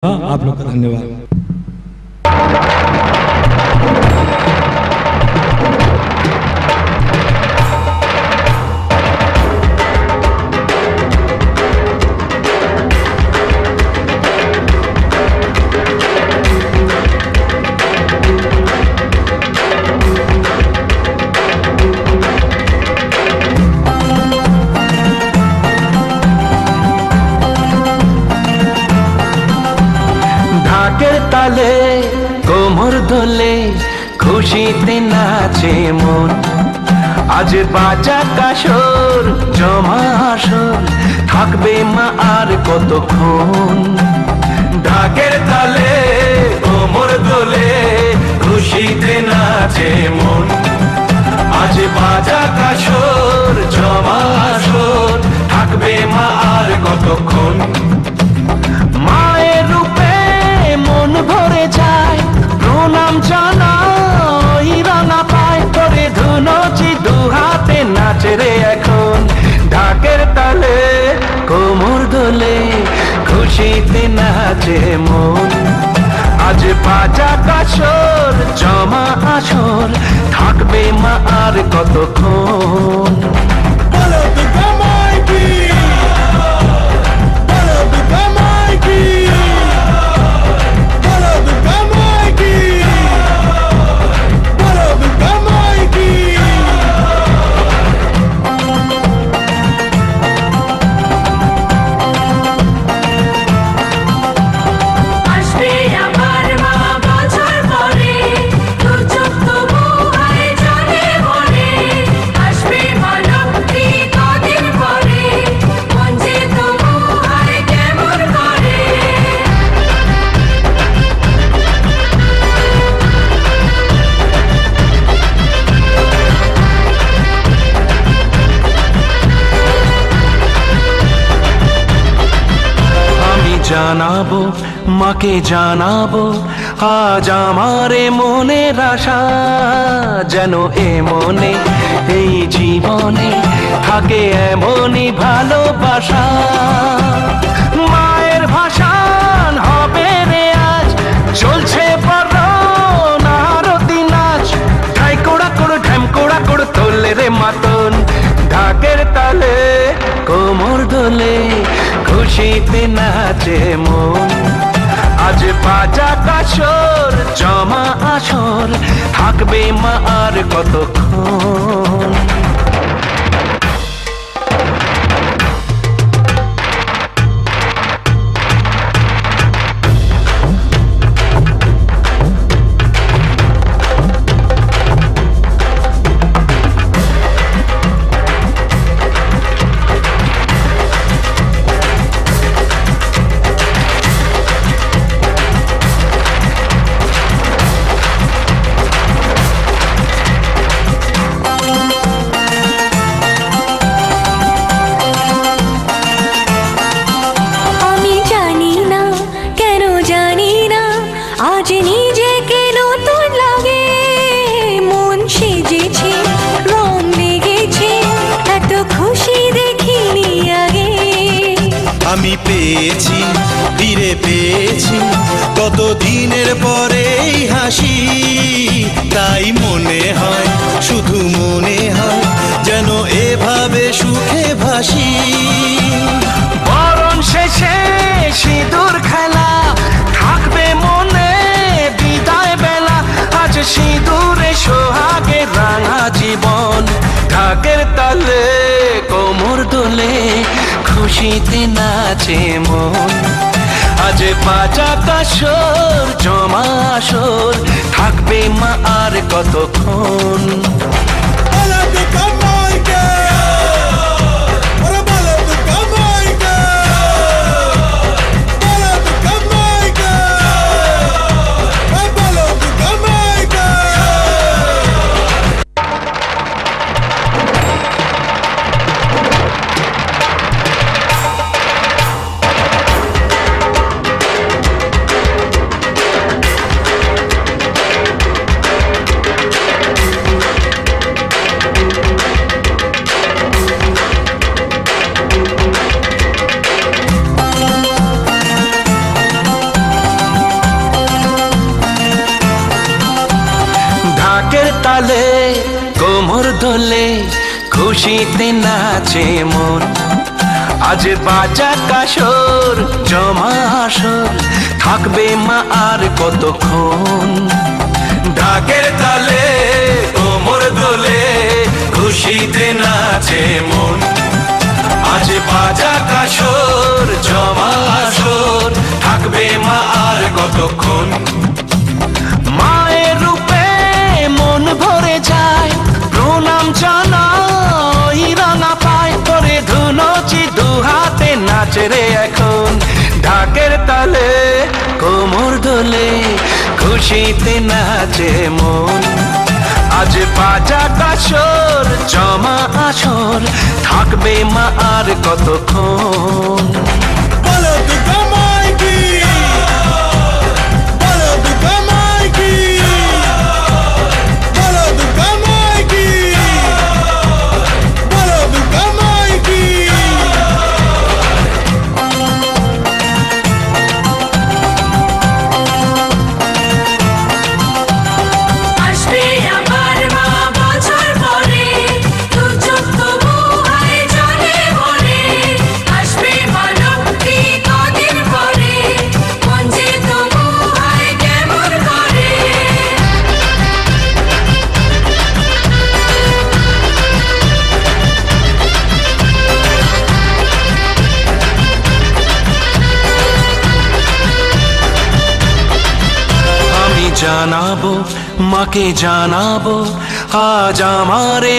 आप लोग का धन्यवाद। তালে কোমর দোলে খুশিতে নাচে মন, আজ বাজা কাসর জমা আসর থাকবে মা আর কতক্ষণ। ঢাকের তালে কোমর দোলে খুশিতে নাচে মন, আজ বাজা কাসর জমা আসর থাকবে মা আর কতক্ষণ। মায়ের রূপে মন ভরে যায়, প্রণাম জানাই রাঙা পায় করে ধুনচি দু হাতে নাচে রে এখন। ঢাকের তালে কোমর দোলে খুশিতে নাচে মন, আজ বাজা কাসর জমা আসর থাকবে মা আর কতক্ষণ। জানাবো মাকে জানাবো আজ আমারে মনের আশা, যেন এ মনে এই জীবনে থাকে এমনই ভালোবাসা। মায়ের ভাষান হবে রে আজ, চলছে বরণ আরতি নাচ, ঢাই কোড়া কোড় ঢ্যাম কোড়া কোড় তোলে রে মাতন। ঢাকের তালে কোমর দোলে খুশিতে নাচে মন, আজ বাজা কাসর জমা আসর থাকবে মা আর কতক্ষণ। আমি পেয়েছি ফিরে পেয়েছি কত দিনের পরে হাসি, তাই মনে হয় শুধু মনে হয় যেন এভাবে সুখে ভাসি। বরণ শেষে সিঁদুর খেলা থাকবে মনে বিদায় বেলা, আজ সিঁদুরে সোহাগে রাঙা জীবন। ঢাকের তালে কোমর দোলে খুশিতে নাচে মন, আজ বাজা কাসর জমা আসর থাকবে মা আর কতক্ষণ। দোলে খুশিতে নাচে মন। আজ বাজা কাসর জমা আসর, থাকবে মা আর কতক্ষণ। ঢাকের তালে কোমর দোলে খুশিতে নাচে মন। আজ বাজা কাসর জমা আসর, থাকবে মা আর কতক্ষণ। মায়ের রূপে মন ভরে যায়, প্রণাম জানাই রাঙা পায়। করে ধুনচি দু হাতে নাচে রে এখন। ঢাকের তালে কোমর দোলে খুশিতে নাচে মন। আজ বাজা কাসর জমা আসর, থাকবে মা আর কতক্ষণ। বলো দুর্গা মাইকি, বলো দুর্গা মাইকি, বলো দুর্গা মাইকি, বলো দুর্গা মাইকি। আসবে আবার মা বছর পরে, দু চোখ তবু হয় জলে ভরে। আসবে মা লক্ষ্মী কদিন পরে, মন যে তবু হয় কেমন করে। আমি জানাবো মাকে জানাবো, আজ আমারে